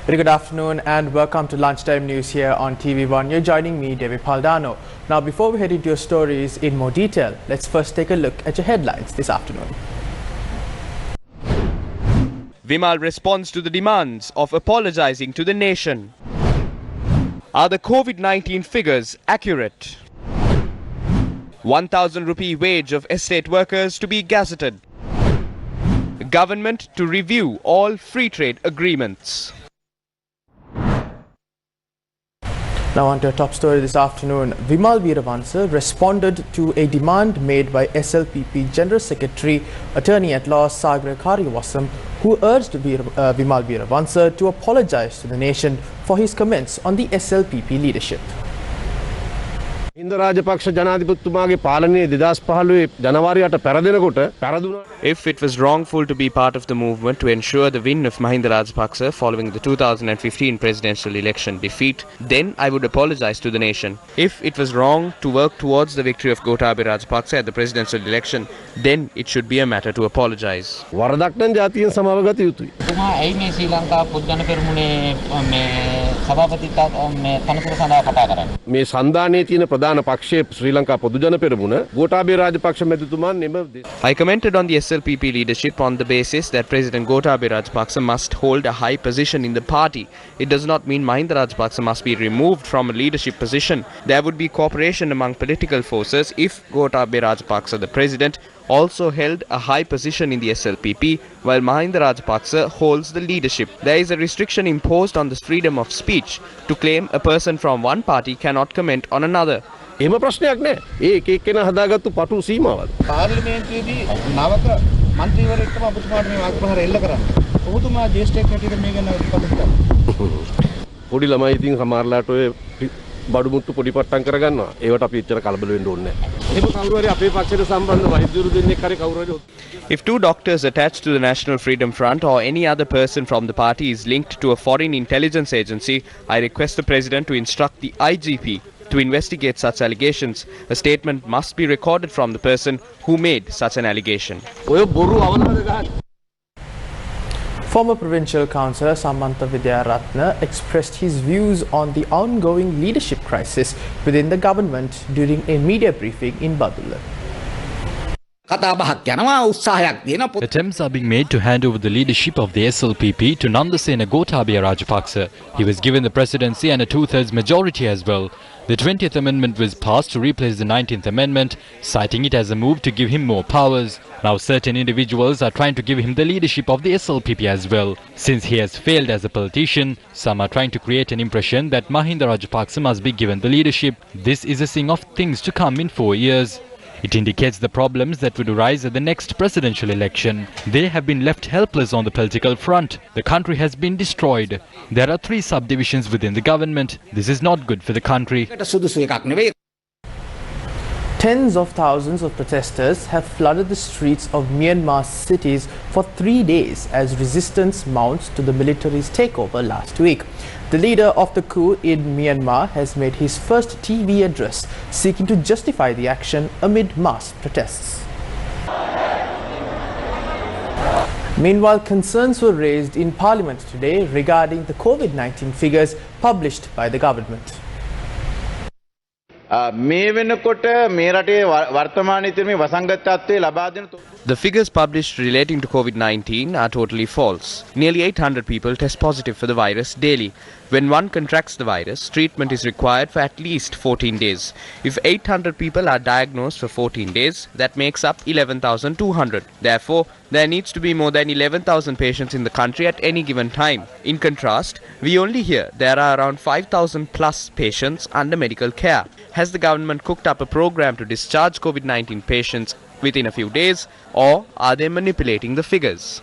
Very good afternoon and welcome to Lunchtime News here on TV1. You're joining me, David Paldano. Now, before we head into your stories in more detail, let's first take a look at your headlines this afternoon. Vimal responds to the demands of apologizing to the nation. Are the COVID-19 figures accurate? 1,000 rupee wage of estate workers to be gazetted. Government to review all free trade agreements. Now on to our top story this afternoon. Vimal Veeravansa responded to a demand made by SLPP General Secretary, Attorney at Law Sagar Karyawasam, who urged Vimal Veeravansa to apologize to the nation for his comments on the SLPP leadership. If it was wrongful to be part of the movement to ensure the win of Mahinda Rajapaksa following the 2015 presidential election defeat, then I would apologize to the nation. If it was wrong to work towards the victory of Gotabaya Rajapaksa at the presidential election, then it should be a matter to apologize. I commented on the SLPP leadership on the basis that President Gotabaya Rajapaksa must hold a high position in the party. It does not mean Mahinda Rajapaksa must be removed from a leadership position. There would be cooperation among political forces if Gotabaya Rajapaksa, the president, also held a high position in the SLPP while Mahinda Rajapaksa holds the leadership. There is a restriction imposed on the freedom of speech to claim a person from one party cannot comment on another. එහෙම ප්‍රශ්නයක් නෑ. ඒ එක එක්කෙනා හදාගත්තු පටු සීමාවල්. පාර්ලිමේන්තුවේදී නවක മന്ത്രിවරයෙක්ම ඔබතුමාට මේ වාක්‍යපහර එල්ල කරන්නේ. ඔබතුමා ජේෂ්ඨයෙක් හැටියට මේ ගැන කතා පොඩි ළමයි ඉතින් සමහරලාට ඔය බඩු මුට්ටු පොඩි පට්ටම් කරගන්නවා. ඒවට අපි එච්චර කලබල වෙන්න ඕනේ නෑ. එහෙම කවුරු හරි අපේ පක්ෂයට සම්බන්ධ වෛද්‍යවරු දෙන්නෙක් හරි කවුරු හරි If two doctors attached to the National Freedom Front or any other person from the party is linked to a foreign intelligence agency, I request the President to instruct the IGP to investigate such allegations. A statement must be recorded from the person who made such an allegation. Former Provincial Councillor Samantha Vidyarathna expressed his views on the ongoing leadership crisis within the government during a media briefing in Badulla. Attempts are being made to hand over the leadership of the SLPP to Nandasena Gotabaya Rajapaksa. He was given the presidency and a two-thirds majority as well. The 20th Amendment was passed to replace the 19th Amendment, citing it as a move to give him more powers. Now certain individuals are trying to give him the leadership of the SLPP as well. Since he has failed as a politician, some are trying to create an impression that Mahinda Rajapaksa must be given the leadership. This is a sign of things to come in 4 years. It indicates the problems that would arise at the next presidential election. They have been left helpless on the political front. The country has been destroyed. There are 3 subdivisions within the government. This is not good for the country. Tens of thousands of protesters have flooded the streets of Myanmar cities for 3 days as resistance mounts to the military's takeover last week. The leader of the coup in Myanmar has made his first TV address, seeking to justify the action amid mass protests. Meanwhile, concerns were raised in Parliament today regarding the COVID-19 figures published by the government. The figures published relating to COVID-19 are totally false. Nearly 800 people test positive for the virus daily. When one contracts the virus, treatment is required for at least 14 days. If 800 people are diagnosed for 14 days, that makes up 11,200. Therefore, there needs to be more than 11,000 patients in the country at any given time. In contrast, we only hear there are around 5,000 plus patients under medical care. Has the government cooked up a program to discharge COVID-19 patients within a few days, or are they manipulating the figures?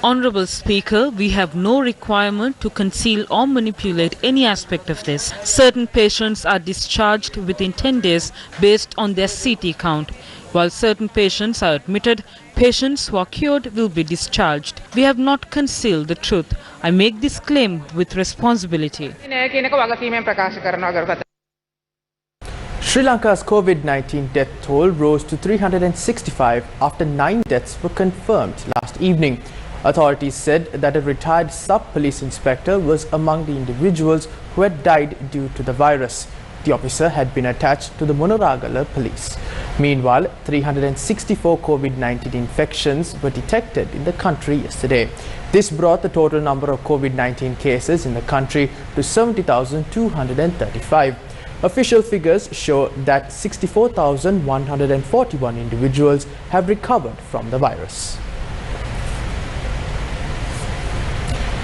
Honourable Speaker, we have no requirement to conceal or manipulate any aspect of this. Certain patients are discharged within 10 days based on their CT count. While certain patients are admitted, patients who are cured will be discharged. We have not concealed the truth. I make this claim with responsibility. Sri Lanka's COVID-19 death toll rose to 365 after 9 deaths were confirmed last evening. Authorities said that a retired sub-police inspector was among the individuals who had died due to the virus. The officer had been attached to the Monoragala police. Meanwhile, 364 COVID-19 infections were detected in the country yesterday. This brought the total number of COVID-19 cases in the country to 70,235. Official figures show that 64,141 individuals have recovered from the virus.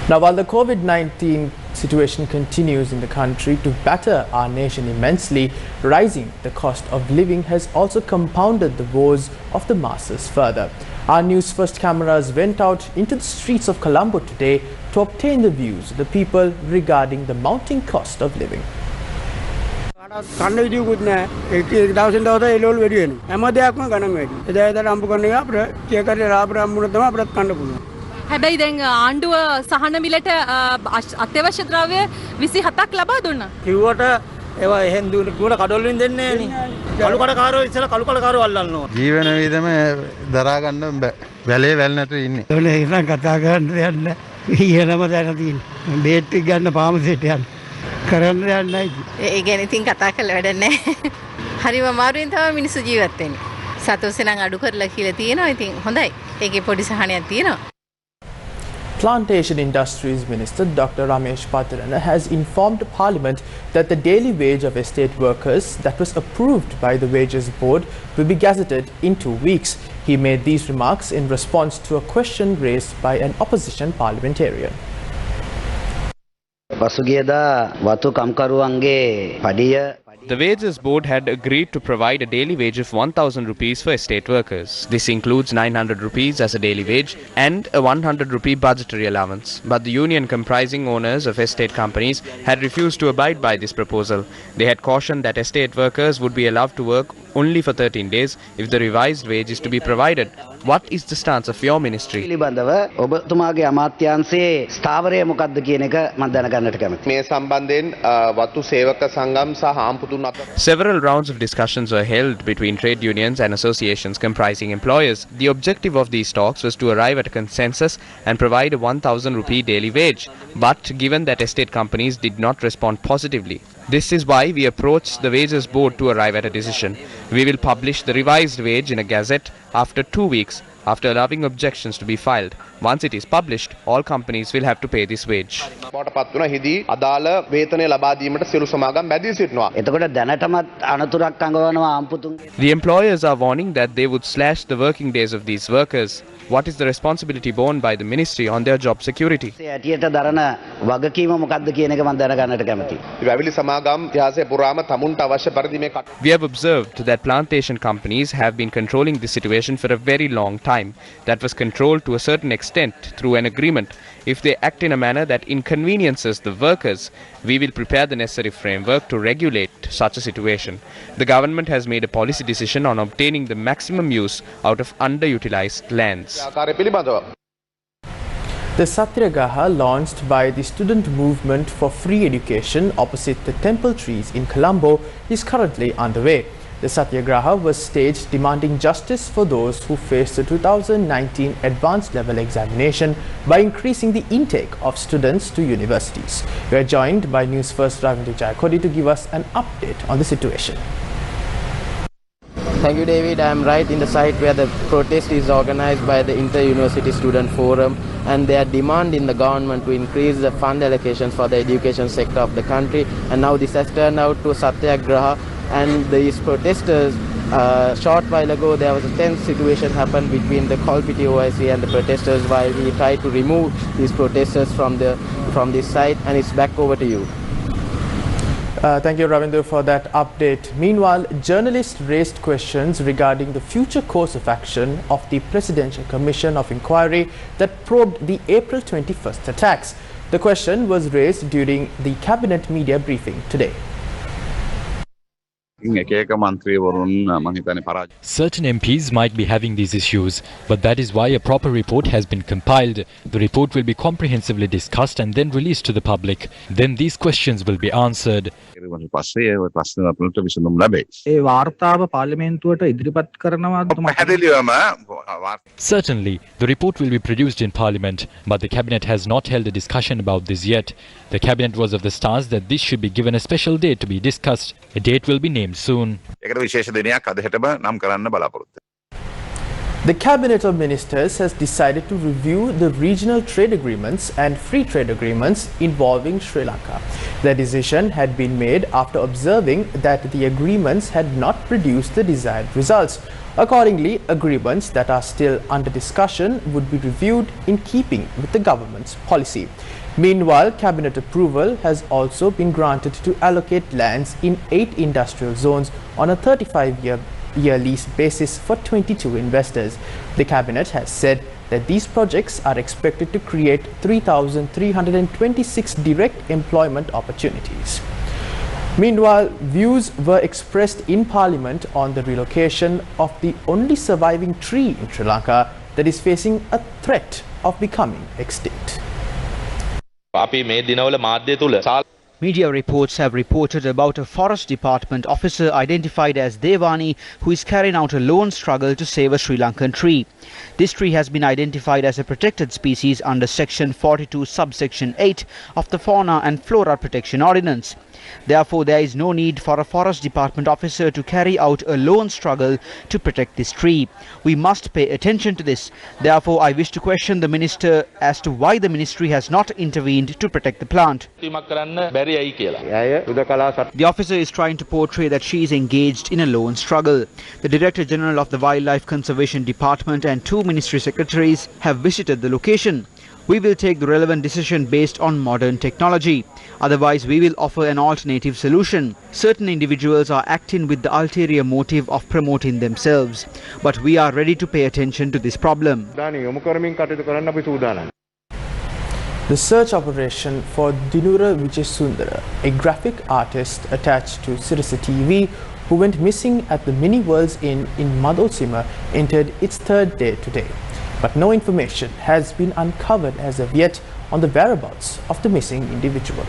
Now, while the COVID-19 situation continues in the country to batter our nation immensely, rising the cost of living has also compounded the woes of the masses further. Our Newsfirst cameras went out into the streets of Colombo today to obtain the views of the people regarding the mounting cost of living. හැබැයි දැන් ආණ්ඩුව සහන මිලට අත්‍යවශ්‍ය ද්‍රව්‍ය 27ක් ලබා දුන්නා. කිව්වට ඒවා එහෙන් දුන කඩොල් වලින් දෙන්නේ නෑනේ. කළු කඩකාරෝ ඉස්සලා කළු කඩකාරෝ අල්ලන්න ඕන. ජීවන විදම දරා ගන්න බෑ. වැලේ වැල් නැතුව ඉන්නේ. ඒවල ඉතින් කතා කරන්න දෙයක් නෑ. ඊයනම දැන තියෙන්නේ. බේට් එක ගන්න ෆාමසියට යන්න. කරන්න දෙයක් නෑ. ඒ ගැන ඉතින් කතා කරලා වැඩක් නෑ. හරිම අමාරුවෙන් තමයි මිනිස්සු ජීවත් වෙන්නේ. සතෝසේ නම් අඩු කරලා කියලා තියෙනවා. ඉතින් හොඳයි. ඒකේ පොඩි සහනයක් තියෙනවා. Plantation Industries Minister Dr. Ramesh Patirana has informed Parliament that the daily wage of estate workers that was approved by the Wages Board will be gazetted in 2 weeks. He made these remarks in response to a question raised by an opposition parliamentarian. The Wages Board had agreed to provide a daily wage of 1,000 rupees for estate workers. This includes 900 rupees as a daily wage and a 100 rupee budgetary allowance. But the union comprising owners of estate companies had refused to abide by this proposal. They had cautioned that estate workers would be allowed to work only for 13 days if the revised wage is to be provided. What is the stance of your ministry? Several rounds of discussions were held between trade unions and associations comprising employers. The objective of these talks was to arrive at a consensus and provide a 1,000 rupee daily wage. But given that estate companies did not respond positively, this is why we approached the Wages Board to arrive at a decision. We will publish the revised wage in a gazette after 2 weeks, after allowing objections to be filed. Once it is published, all companies will have to pay this wage. The employers are warning that they would slash the working days of these workers. What is the responsibility borne by the ministry on their job security? We have observed that plantation companies have been controlling this situation for a very long time. That was controlled to a certain extent through an agreement. If they act in a manner that inconveniences the workers, we will prepare the necessary framework to regulate such a situation. The government has made a policy decision on obtaining the maximum use out of underutilized lands. The Satyagraha launched by the Student Movement for Free Education opposite the temple trees in Colombo is currently underway. The Satyagraha was staged demanding justice for those who faced the 2019 advanced level examination by increasing the intake of students to universities. We are joined by Newsfirst to give us an update on the situation. Thank you, David. I am right in the site where the protest is organized by the Inter-University Student Forum, and they are demanding the government to increase the fund allocations for the education sector of the country. And now this has turned out to Satyagraha, and these protesters, short while ago there was a tense situation happened between the Kolpiti OIC and the protesters while we tried to remove these protesters from this site, and it's back over to you. Thank you, Ravindu, for that update. Meanwhile, journalists raised questions regarding the future course of action of the Presidential Commission of Inquiry that probed the April 21st attacks. The question was raised during the Cabinet media briefing today. Certain MPs might be having these issues, but that is why a proper report has been compiled. The report will be comprehensively discussed and then released to the public. Then these questions will be answered. Certainly, the report will be produced in Parliament, but the Cabinet has not held a discussion about this yet. The Cabinet was of the stance that this should be given a special date to be discussed. A date will be named soon. The Cabinet of Ministers has decided to review the regional trade agreements and free trade agreements involving Sri Lanka. The decision had been made after observing that the agreements had not produced the desired results. Accordingly, agreements that are still under discussion would be reviewed in keeping with the government's policy. Meanwhile, Cabinet approval has also been granted to allocate lands in 8 industrial zones on a 35-year lease basis for 22 investors. The Cabinet has said that these projects are expected to create 3,326 direct employment opportunities. Meanwhile, views were expressed in Parliament on the relocation of the only surviving tree in Sri Lanka that is facing a threat of becoming extinct. Media reports have reported about a Forest Department officer identified as Devani who is carrying out a lone struggle to save a Sri Lankan tree. This tree has been identified as a protected species under Section 42 subsection 8 of the Fauna and Flora Protection Ordinance. Therefore, there is no need for a Forest Department officer to carry out a lone struggle to protect this tree. We must pay attention to this. Therefore, I wish to question the Minister as to why the Ministry has not intervened to protect the plant. The officer is trying to portray that she is engaged in a lone struggle. The Director General of the Wildlife Conservation Department and 2 Ministry Secretaries have visited the location. We will take the relevant decision based on modern technology. Otherwise, we will offer an alternative solution. Certain individuals are acting with the ulterior motive of promoting themselves. But we are ready to pay attention to this problem. The search operation for Dinura Vijayasundara, a graphic artist attached to Sirasa TV, who went missing at the Mini Worlds Inn in Madolsima, entered its 3rd day today. But no information has been uncovered as of yet on the whereabouts of the missing individual.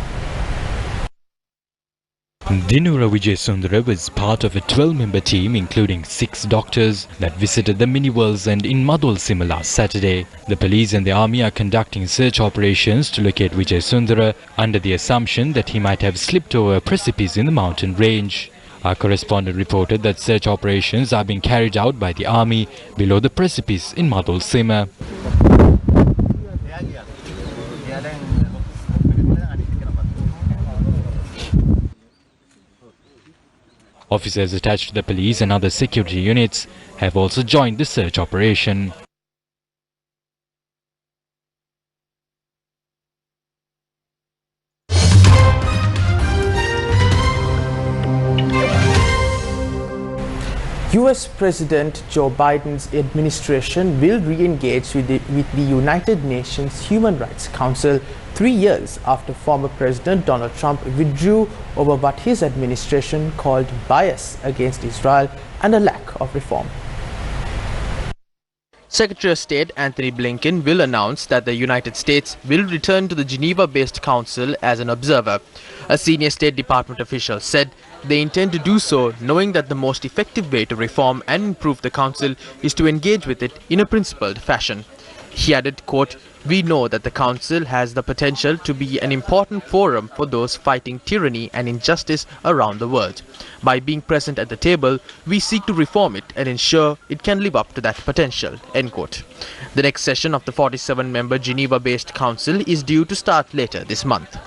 Dinura Vijayasundara was part of a 12-member team including 6 doctors that visited the Mini Worlds End in Madolsima last Saturday. The police and the army are conducting search operations to locate Vijayasundara under the assumption that he might have slipped over a precipice in the mountain range. Our correspondent reported that search operations are being carried out by the army below the precipice in Madolsima. Officers attached to the police and other security units have also joined the search operation. US President Joe Biden's administration will re-engage with the United Nations Human Rights Council 3 years after former President Donald Trump withdrew over what his administration called bias against Israel and a lack of reform. Secretary of State Anthony Blinken will announce that the United States will return to the Geneva-based council as an observer. A senior State Department official said they intend to do so knowing that the most effective way to reform and improve the council is to engage with it in a principled fashion. He added, quote, "We know that the council has the potential to be an important forum for those fighting tyranny and injustice around the world. By being present at the table, we seek to reform it and ensure it can live up to that potential," end quote. The next session of the 47-member Geneva-based council is due to start later this month.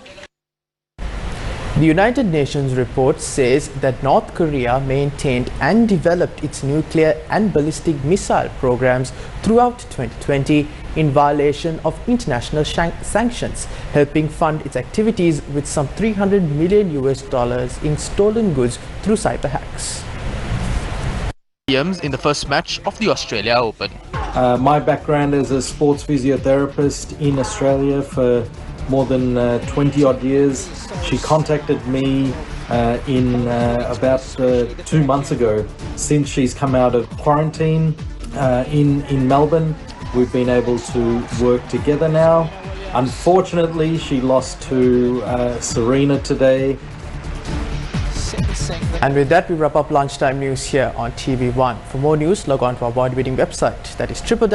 The United Nations report says that North Korea maintained and developed its nuclear and ballistic missile programs throughout 2020 in violation of international sanctions, helping fund its activities with some $300 million in stolen goods through cyber hacks. In the first match of the Australia Open. My background as a sports physiotherapist in Australia for more than 20 odd years. She contacted me about 2 months ago. Since she's come out of quarantine in Melbourne, we've been able to work together now. Unfortunately, she lost to Serena today. And with that, we wrap up lunchtime news here on TV1. For more news, log on to our award-winning website, that is www